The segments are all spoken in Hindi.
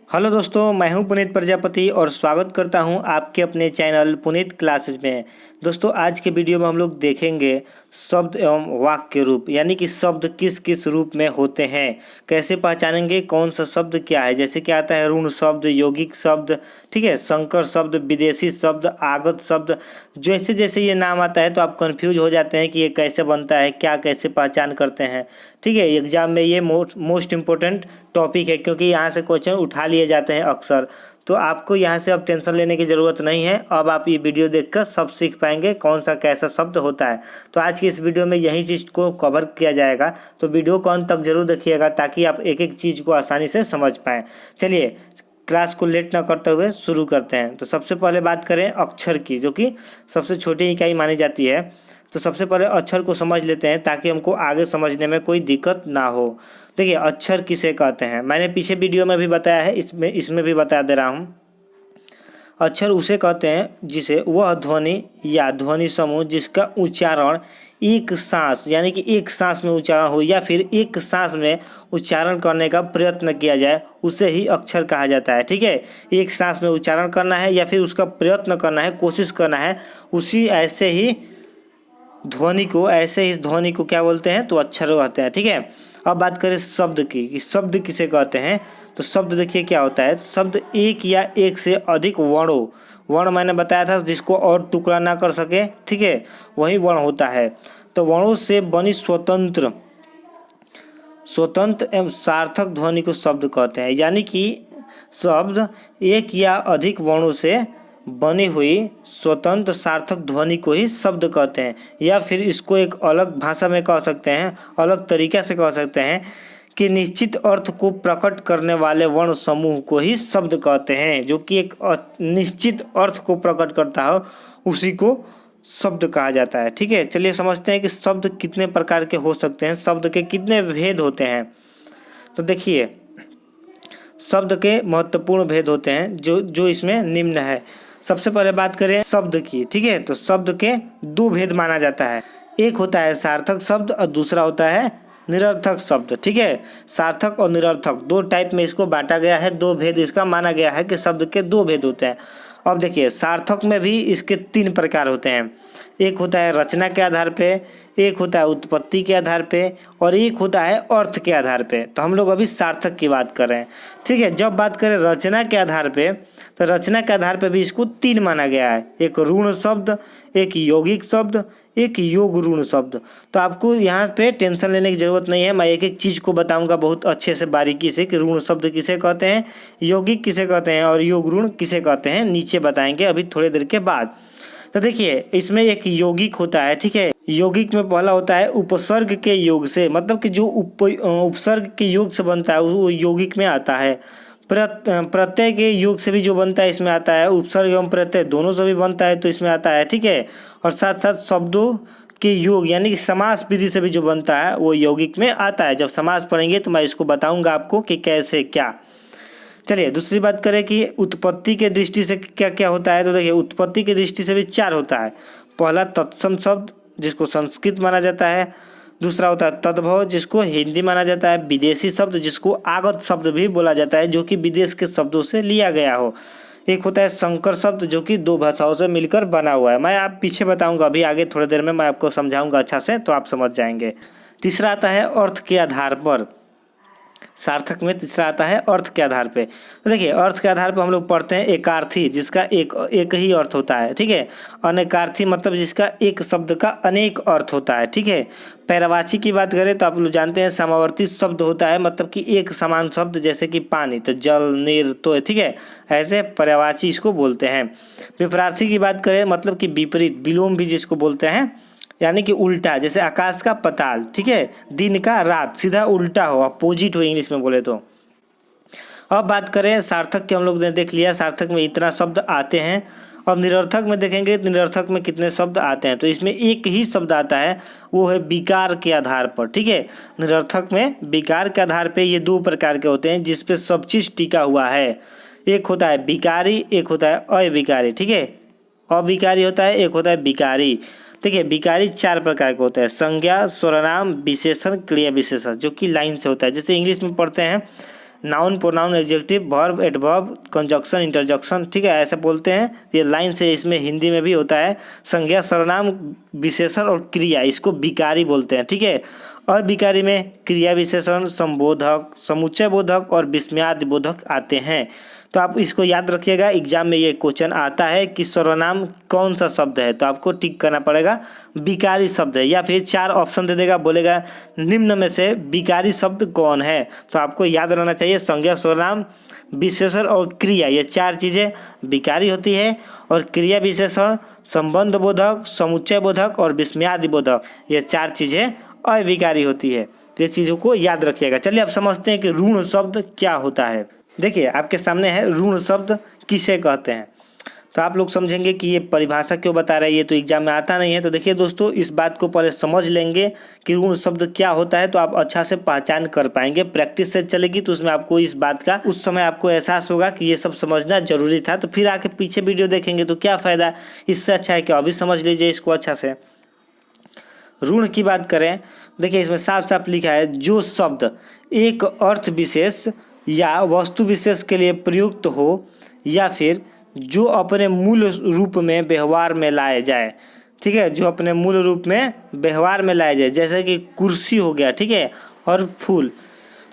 हेलो दोस्तों, मैं हूं पुनीत प्रजापति और स्वागत करता हूं आपके अपने चैनल पुनीत क्लासेज में। दोस्तों, आज के वीडियो में हम लोग देखेंगे शब्द एवं वाक्य रूप, यानी कि शब्द किस किस रूप में होते हैं, कैसे पहचानेंगे कौन सा शब्द क्या है। जैसे कि आता है ऋण शब्द, यौगिक शब्द, ठीक है, संकर शब्द, विदेशी शब्द, आगत शब्द। जैसे जैसे ये नाम आता है तो आप कंफ्यूज हो जाते हैं कि ये कैसे बनता है, क्या कैसे पहचान करते हैं। ठीक है, एग्जाम में ये मोस्ट इम्पोर्टेंट टॉपिक है, क्योंकि यहाँ से क्वेश्चन उठा लिए जाते हैं अक्सर। तो आपको यहाँ से अब टेंशन लेने की ज़रूरत नहीं है। अब आप ये वीडियो देखकर सब सीख पाएंगे कौन सा कैसा शब्द होता है। तो आज की इस वीडियो में यही चीज़ को कवर किया जाएगा, तो वीडियो को अंत तक जरूर देखिएगा ताकि आप एक एक चीज़ को आसानी से समझ पाएँ। चलिए, क्लास को लेट न करते हुए शुरू करते हैं। तो सबसे पहले बात करें अक्षर की, जो कि सबसे छोटी इकाई मानी जाती है। तो सबसे पहले अक्षर को समझ लेते हैं ताकि हमको आगे समझने में कोई दिक्कत ना हो। देखिए, अक्षर किसे कहते हैं, मैंने पीछे वीडियो में भी बताया है, इसमें भी बता दे रहा हूँ। अक्षर उसे कहते हैं जिसे वह ध्वनि या ध्वनि समूह जिसका उच्चारण एक सांस, यानी कि एक सांस में उच्चारण हो या फिर एक सांस में उच्चारण करने का प्रयत्न किया जाए, उसे ही अक्षर कहा जाता है। ठीक है, एक सांस में उच्चारण करना है या फिर उसका प्रयत्न करना है, कोशिश करना है, उसी ऐसे ही इस ध्वनि को क्या बोलते हैं, तो अक्षर कहते हैं। ठीक है, अब बात करें शब्द की कि शब्द किसे कहते हैं। तो शब्द देखिए क्या होता है। शब्द एक या एक से अधिक वर्ण मैंने बताया था जिसको और टुकड़ा ना कर सके, ठीक है, वही वर्ण होता है। तो वर्णों से बनी स्वतंत्र एवं सार्थक ध्वनि को शब्द कहते हैं। यानी कि शब्द एक या अधिक वर्णों से बनी हुई स्वतंत्र सार्थक ध्वनि को ही शब्द कहते हैं, या फिर इसको एक अलग भाषा में कह सकते हैं, अलग तरीके से कह सकते हैं कि निश्चित अर्थ को प्रकट करने वाले वर्ण समूह को ही शब्द कहते हैं। जो कि एक निश्चित अर्थ को प्रकट करता हो उसी को शब्द कहा जाता है। ठीक है, चलिए समझते हैं कि शब्द कितने प्रकार के हो सकते हैं, शब्द के कितने भेद होते हैं। तो देखिए, शब्द के महत्वपूर्ण भेद होते हैं जो इसमें निम्न है। सबसे पहले बात करें शब्द की। ठीक है, तो शब्द के दो भेद माना जाता है। एक होता है सार्थक शब्द और दूसरा होता है निरर्थक शब्द। ठीक है, सार्थक और निरर्थक दो टाइप में इसको बांटा गया है, दो भेद इसका माना गया है कि शब्द के दो भेद होते हैं। अब देखिए, सार्थक में भी इसके तीन प्रकार होते हैं। एक होता है रचना के आधार पे, एक होता है उत्पत्ति के आधार पे, और एक होता है अर्थ के आधार पे। तो हम लोग अभी सार्थक की बात कर रहे हैं। ठीक है, जब बात करें रचना के आधार पे, तो रचना के आधार पे भी इसको तीन माना गया है। एक ऋण शब्द, एक यौगिक शब्द, एक योग ऋण शब्द। तो आपको यहाँ पे टेंशन लेने की जरूरत नहीं है, मैं एक एक चीज़ को बताऊंगा बहुत अच्छे से बारीकी से कि ऋण शब्द किसे कहते हैं, यौगिक किसे कहते हैं और योग ऋण किसे कहते हैं, नीचे बताएंगे अभी थोड़ी देर के बाद। तो देखिए, इसमें एक यौगिक होता है। ठीक है, यौगिक में पहला होता है उपसर्ग के योग से, मतलब कि जो उपसर्ग के योग से बनता है वो यौगिक में आता है। प्रत्यय के योग से भी जो बनता है इसमें आता है, उपसर्ग एवं प्रत्यय दोनों से भी बनता है तो इसमें आता है। ठीक है, और साथ साथ शब्दों के योग यानी कि समास विधि से भी जो बनता है वो यौगिक में आता है। जब समास पढ़ेंगे तो मैं इसको बताऊंगा आपको कि कैसे क्या। चलिए, दूसरी बात करें कि उत्पत्ति के दृष्टि से क्या क्या होता है। तो देखिए, उत्पत्ति की दृष्टि से भी चार होता है। पहला तत्सम शब्द जिसको संस्कृत माना जाता है, दूसरा होता है तद्भव जिसको हिंदी माना जाता है, विदेशी शब्द जिसको आगत शब्द भी बोला जाता है जो कि विदेश के शब्दों से लिया गया हो, एक होता है संकर शब्द जो कि दो भाषाओं से मिलकर बना हुआ है। मैं आप पीछे बताऊंगा, अभी आगे थोड़ी देर में मैं आपको समझाऊंगा अच्छा से, तो आप समझ जाएंगे। तीसरा आता है अर्थ के आधार पर। सार्थक में तीसरा आता है अर्थ के आधार पे। तो देखिए, अर्थ के आधार पर हम लोग पढ़ते हैं एकार्थी जिसका एक ही अर्थ होता है। ठीक है, अनेकार्थी मतलब जिसका एक शब्द का अनेक अर्थ होता है। ठीक है, पर्यायवाची की बात करें तो आप लोग जानते हैं समावर्ती शब्द होता है, मतलब कि एक समान शब्द, जैसे कि पानी तो जल, नीर, तो ठीक है, ऐसे पर्यायवाची इसको बोलते हैं। विपरार्थी की बात करें मतलब कि विपरीत, विलोम भी जिसको बोलते हैं, यानी कि उल्टा, जैसे आकाश का पताल, ठीक है, दिन का रात, सीधा उल्टा हो, अपोजिट हो इंग्लिश में बोले तो। अब बात करें सार्थक की, हम लोग ने देख लिया सार्थक में इतना शब्द आते हैं। अब निरर्थक में देखेंगे तो निरर्थक में कितने शब्द आते हैं। तो इसमें एक ही शब्द आता है, वो है विकार के आधार पर। ठीक है, निरर्थक में विकार के आधार पर ये दो प्रकार के होते हैं जिसपे सब चीज टिका हुआ है। एक होता है विकारी, एक होता है अविकारी। ठीक है, अविकारी होता है, एक होता है विकारी। देखिए, विकारी चार प्रकार के होते हैं, संज्ञा, सर्वनाम, विशेषण, क्रिया विशेषण, जो कि लाइन से होता है। जैसे इंग्लिश में पढ़ते हैं noun, pronoun, adjective, verb, adverb, conjunction, interjection, ठीक है, ऐसे बोलते हैं। ये लाइन से इसमें हिंदी में भी होता है। संज्ञा, सर्वनाम, विशेषण और क्रिया, इसको विकारी बोलते हैं, ठीक है। अविकारी में क्रिया विशेषण, संबोधक, समुच्चय बोधक और विस्मयादि बोधक आते हैं। तो आप इसको याद रखिएगा, एग्जाम में ये क्वेश्चन आता है कि सर्वनाम कौन सा शब्द है, तो आपको टिक करना पड़ेगा विकारी शब्द है, या फिर 4 ऑप्शन दे देगा, बोलेगा निम्न में से विकारी शब्द कौन है, तो आपको याद रहना चाहिए संज्ञा, सर्वनाम, विशेषण और क्रिया, ये 4 चीज़ें विकारी होती है। और क्रिया विशेषण, संबंध बोधक, समुच्चय बोधक और विस्मयादि बोधक, ये 4 चीज़ें अविकारी होती है। तो ये चीज़ों को याद रखिएगा। चलिए अब समझते हैं कि ऋण शब्द क्या होता है। देखिए आपके सामने है ऋण शब्द किसे कहते हैं, तो आप लोग समझेंगे कि ये परिभाषा क्यों बता रहा है, ये तो एग्जाम में आता नहीं है। तो देखिए दोस्तों, इस बात को पहले समझ लेंगे कि ऋण शब्द क्या होता है, तो आप अच्छा से पहचान कर पाएंगे। प्रैक्टिस से चलेगी तो उसमें आपको इस बात का उस समय आपको एहसास होगा कि ये सब समझना जरूरी था। तो फिर आके पीछे वीडियो देखेंगे तो क्या फ़ायदा, इससे अच्छा है कि अभी समझ लीजिए इसको अच्छा से। ऋण की बात करें, देखिए इसमें साफ साफ लिखा है, जो शब्द एक अर्थ विशेष या वस्तु विशेष के लिए प्रयुक्त हो या फिर जो अपने मूल रूप में व्यवहार में लाए जाए, ठीक है, जो अपने मूल रूप में व्यवहार में लाए जाए, जैसे कि कुर्सी हो गया, ठीक है, और फूल।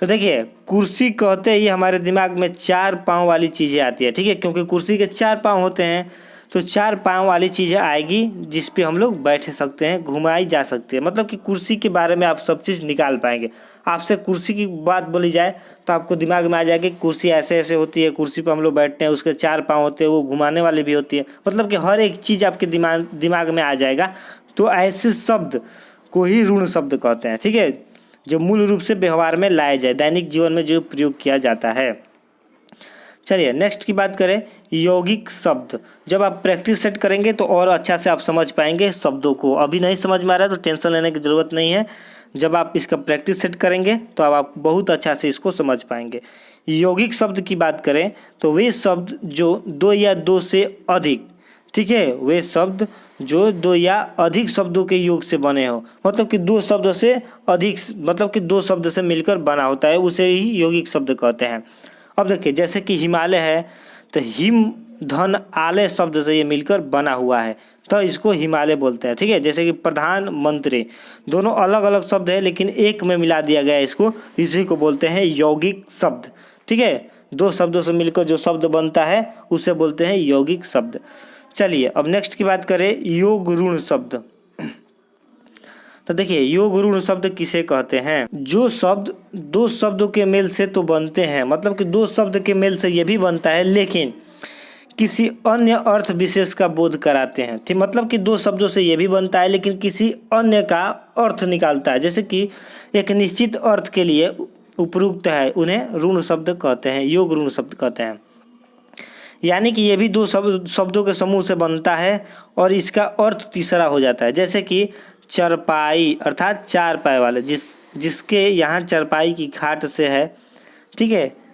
तो देखिए कुर्सी कहते ही हमारे दिमाग में 4 पाँव वाली चीज़ें आती है, ठीक है, क्योंकि कुर्सी के 4 पाँव होते हैं, तो 4 पाँव वाली चीज़ें आएगी जिस पे हम लोग बैठ सकते हैं, घुमाई जा सकती है। मतलब कि कुर्सी के बारे में आप सब चीज़ निकाल पाएंगे। आपसे कुर्सी की बात बोली जाए तो आपको दिमाग में आ जाएगी कुर्सी ऐसे ऐसे होती है, कुर्सी पर हम लोग बैठते हैं, उसके 4 पाँव होते हैं, वो घुमाने वाली भी होती है। मतलब कि हर एक चीज़ आपके दिमाग में आ जाएगा। तो ऐसे शब्द को ही ऋण शब्द कहते हैं, ठीक है, जो मूल रूप से व्यवहार में लाए जाए, दैनिक जीवन में जो प्रयोग किया जाता है। चलिए नेक्स्ट की बात करें, यौगिक शब्द। जब आप प्रैक्टिस सेट करेंगे तो और अच्छा से आप समझ पाएंगे शब्दों को। अभी नहीं समझ में आ रहा है तो टेंशन लेने की ज़रूरत नहीं है। जब आप इसका प्रैक्टिस सेट करेंगे तो अब आप बहुत अच्छा से इसको समझ पाएंगे। यौगिक शब्द की बात करें तो वे शब्द जो 2 या 2 से अधिक, ठीक है, वे शब्द जो 2 या अधिक शब्दों के योग से बने हो, मतलब कि 2 शब्द से अधिक, मतलब कि 2 शब्द से मिलकर बना होता है, उसे ही यौगिक शब्द कहते हैं। अब देखिए जैसे कि हिमालय है तो हिम धन आलय शब्द से ये मिलकर बना हुआ है, तो इसको हिमालय बोलते हैं, ठीक है। जैसे कि प्रधानमंत्री, दोनों अलग अलग शब्द है लेकिन एक में मिला दिया गया है इसको, इसी को बोलते हैं यौगिक शब्द, ठीक है। 2 शब्दों से मिलकर जो शब्द बनता है उसे बोलते हैं यौगिक शब्द। चलिए अब नेक्स्ट की बात करें, योग ऋण शब्द। तो देखिए योग ऋण शब्द किसे कहते हैं, जो शब्द 2 शब्दों के मेल से तो बनते हैं, मतलब कि 2 शब्द के मेल से ये भी बनता है लेकिन किसी अन्य अर्थ विशेष का बोध कराते हैं, ठीक, मतलब कि 2 शब्दों से ये भी बनता है लेकिन किसी अन्य का अर्थ निकालता है, जैसे कि एक निश्चित अर्थ के लिए उपयुक्त है, उन्हें ऋण शब्द कहते हैं, योग ऋण शब्द कहते हैं। यानी कि ये भी 2 शब्दों के समूह से बनता है और इसका अर्थ तीसरा हो जाता है। जैसे कि चरपाई अर्थात 4 पाए वाले, जिसके यहाँ चरपाई की खाट से है, ठीक है,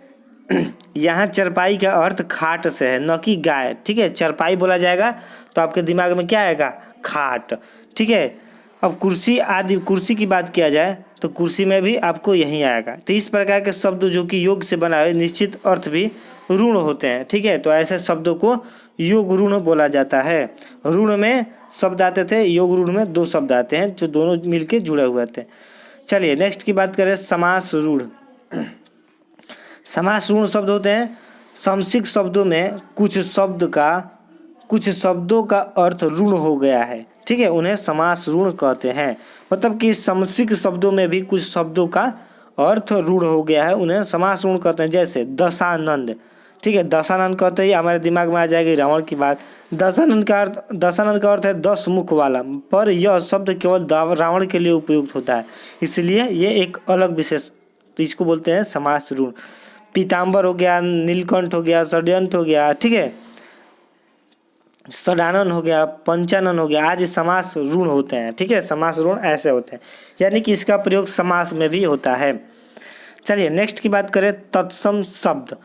यहाँ चरपाई का अर्थ खाट से है, न कि गाय, ठीक है। चरपाई बोला जाएगा तो आपके दिमाग में क्या आएगा, खाट, ठीक है। अब कुर्सी आदि, कुर्सी की बात किया जाए तो कुर्सी में भी आपको यही आएगा। तो इस प्रकार के शब्द जो कि योग से बना है, निश्चित अर्थ भी ऋण होते हैं, ठीक है। तो ऐसे शब्दों को योग ऋण बोला जाता है। ऋण में शब्द आते थे, योग ऋण में 2 शब्द आते हैं जो दोनों मिलके जुड़े हुए थे। चलिए नेक्स्ट की बात करें, समास ऋण। समास ऋण शब्द होते हैं, समसिक शब्दों में कुछ शब्दों का अर्थ ऋण हो गया है, ठीक है, उन्हें समास ऋण कहते हैं। मतलब कि समसिक शब्दों में भी कुछ शब्दों का अर्थ ऋण हो गया है, उन्हें समास ऋण कहते हैं। जैसे दशानंद, ठीक है, दशानंद कहते ही हमारे दिमाग में आ जाएगी रावण की बात। दशानंद का अर्थ है 10 मुख वाला, पर यह शब्द केवल रावण के लिए उपयुक्त होता है, इसलिए ये एक अलग विशेष, तो इसको बोलते हैं समास ऋण। पीताम्बर हो गया, नीलकंठ हो गया, षड्यंत्र हो गया, ठीक है, षडानन हो गया, पंचानन हो गया, आज समास ऋण होते हैं, ठीक है। समास ऋण ऐसे होते हैं, यानी कि इसका प्रयोग समास में भी होता है। चलिए नेक्स्ट की बात करें, तत्सम शब्द।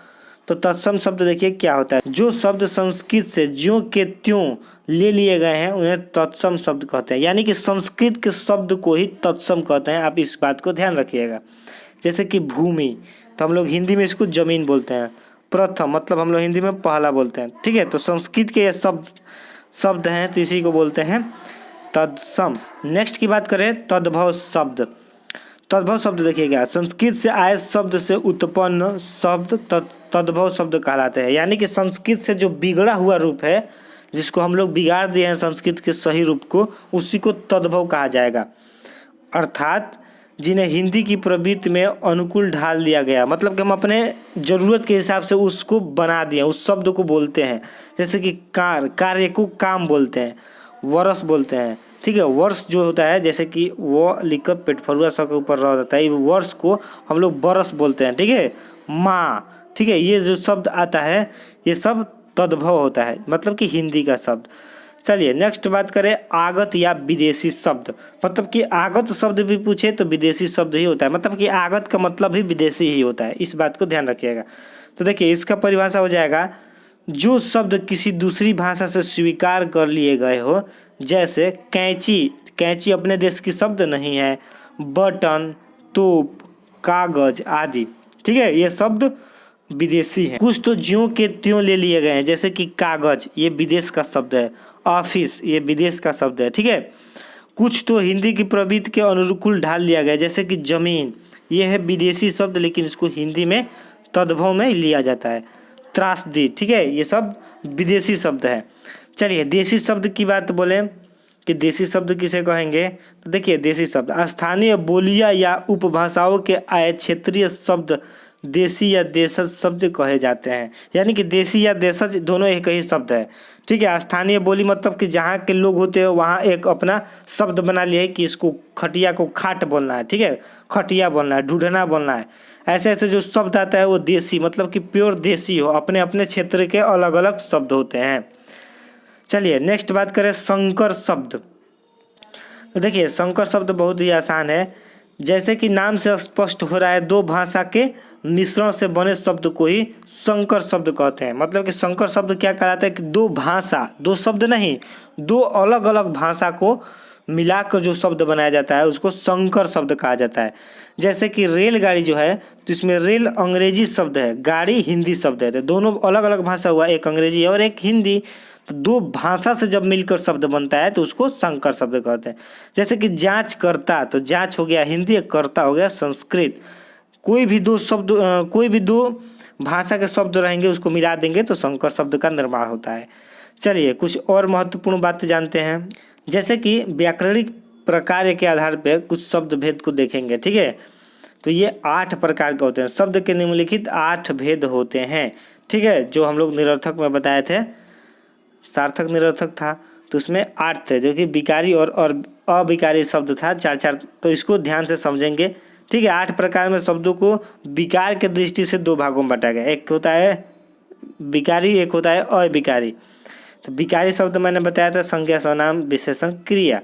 तो तत्सम शब्द देखिए क्या होता है, जो शब्द संस्कृत से ज्यों के त्यों ले लिए गए हैं उन्हें तत्सम शब्द कहते हैं। यानी कि संस्कृत के शब्द को ही तत्सम कहते हैं, आप इस बात को ध्यान रखिएगा। जैसे कि भूमि, तो हम लोग हिंदी में इसको जमीन बोलते हैं। प्रथम मतलब हम लोग हिंदी में पहला बोलते हैं, ठीक है। तो संस्कृत के ये शब्द हैं, तो इसी को बोलते हैं तत्सम। नेक्स्ट की बात करें तद्भव शब्द। तद्भव शब्द देखिएगा, संस्कृत से आए शब्द से उत्पन्न शब्द तद्भव शब्द कहलाते हैं। यानी कि संस्कृत से जो बिगड़ा हुआ रूप है, जिसको हम लोग बिगाड़ दिए हैं संस्कृत के सही रूप को, उसी को तद्भव कहा जाएगा। अर्थात जिन्हें हिंदी की प्रवृत्ति में अनुकूल ढाल दिया गया, मतलब कि हम अपने ज़रूरत के हिसाब से उसको बना दिए, उस शब्द को बोलते हैं। जैसे कि कार्य को काम बोलते हैं, वर्ष बोलते हैं, ठीक है। वर्ष जो होता है, जैसे कि वो लिखकर पेटफरुआ स के ऊपर रह जाता है, वर्ष को हम लोग बरस बोलते हैं, ठीक है। माँ, ठीक है, ये जो शब्द आता है ये सब तद्भव होता है, मतलब कि हिंदी का शब्द। चलिए नेक्स्ट बात करें आगत या विदेशी शब्द। मतलब कि आगत शब्द भी पूछे तो विदेशी शब्द ही होता है, मतलब कि आगत का मतलब भी विदेशी ही होता है, इस बात को ध्यान रखिएगा। तो देखिए इसका परिभाषा हो जाएगा, जो शब्द किसी दूसरी भाषा से स्वीकार कर लिए गए हो, जैसे कैंची, कैंची अपने देश की शब्द नहीं है, बटन, तोप, कागज आदि, ठीक है, ये शब्द विदेशी हैं। कुछ तो ज्यों के त्यों ले लिए गए हैं, जैसे कि कागज ये विदेश का शब्द है, ऑफिस ये विदेश का शब्द है, ठीक है। कुछ तो हिंदी की प्रवृत्ति के अनुकूल ढाल लिया गया, जैसे कि जमीन ये है विदेशी शब्द, लेकिन इसको हिंदी में तद्भव में लिया जाता है। त्रासदी, ठीक है, ये सब विदेशी शब्द है। चलिए देशी शब्द की बात बोलें कि देशी शब्द किसे कहेंगे, तो देखिए देशी शब्द स्थानीय बोलियां या उपभाषाओं के आए क्षेत्रीय शब्द देशी या देशज शब्द कहे जाते हैं। यानी कि देशी या देशज दोनों एक ही शब्द है, ठीक है। स्थानीय बोली मतलब कि जहाँ के लोग होते हैं वहाँ एक अपना शब्द बना लिया है कि इसको खटिया को खाट बोलना है, ठीक है, खटिया बोलना है, ढूढ़ना बोलना है। ऐसे ऐसे जो शब्द आता है वो देशी, मतलब कि प्योर देशी हो, अपने अपने क्षेत्र के अलग अलग शब्द होते हैं। चलिए नेक्स्ट बात करें संकर शब्द। तो देखिए संकर शब्द बहुत ही आसान है, जैसे कि नाम से स्पष्ट हो रहा है, दो भाषा के मिश्रण से बने शब्द को ही संकर शब्द कहते हैं। मतलब कि संकर शब्द क्या कहलाता है कि दो भाषा, दो शब्द नहीं, दो अलग अलग भाषा को मिलाकर जो शब्द बनाया जाता है उसको संकर शब्द कहा जाता है। जैसे कि रेलगाड़ी जो है, तो इसमें रेल अंग्रेजी शब्द है, गाड़ी हिंदी शब्द है, तो दोनों अलग अलग भाषा हुआ, एक अंग्रेजी और एक हिंदी। तो दो भाषा से जब मिलकर शब्द बनता है तो उसको संकर शब्द कहते हैं। जैसे कि जांच करता, तो जांच हो गया हिंदी, करता हो गया संस्कृत। कोई भी दो शब्द, कोई भी दो भाषा के शब्द रहेंगे उसको मिला देंगे तो संकर शब्द का निर्माण होता है। चलिए कुछ और महत्वपूर्ण बातें जानते हैं, जैसे कि व्याकरणिक प्रकार के आधार पर कुछ शब्द भेद को देखेंगे, ठीक है। तो ये 8 प्रकार के होते हैं, शब्द के निम्नलिखित 8 भेद होते हैं, ठीक है। जो हम लोग निरर्थक में बताए थे, सार्थक निरर्थक था, तो उसमें 8 थे, जो कि विकारी और अविकारी शब्द था 4-4। तो इसको ध्यान से समझेंगे, ठीक है। 8 प्रकार में शब्दों को विकार के दृष्टि से 2 भागों में बांटा गया, एक होता है विकारी, एक होता है अविकारी। तो विकारी शब्द मैंने बताया था संज्ञा, सर्वनाम, विशेषण, क्रिया,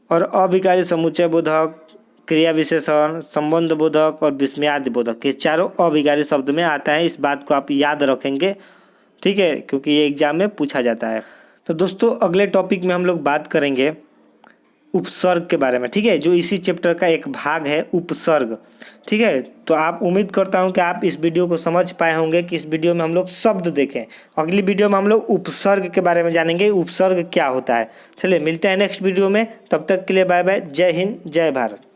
और अविकारी समुच्चय बोधक, क्रिया विशेषण, संबंध बोधक और विस्मयादि बोधक, ये चारों अविकारी शब्द में आता है। इस बात को आप याद रखेंगे, ठीक है, क्योंकि ये एग्जाम में पूछा जाता है। तो दोस्तों अगले टॉपिक में हम लोग बात करेंगे उपसर्ग के बारे में, ठीक है, जो इसी चैप्टर का एक भाग है उपसर्ग, ठीक है। तो आप उम्मीद करता हूं कि आप इस वीडियो को समझ पाए होंगे कि इस वीडियो में हम लोग शब्द देखें। अगली वीडियो में हम लोग उपसर्ग के बारे में जानेंगे, उपसर्ग क्या होता है। चलिए मिलते हैं नेक्स्ट वीडियो में, तब तक के लिए बाय बाय, जय हिंद जय भारत।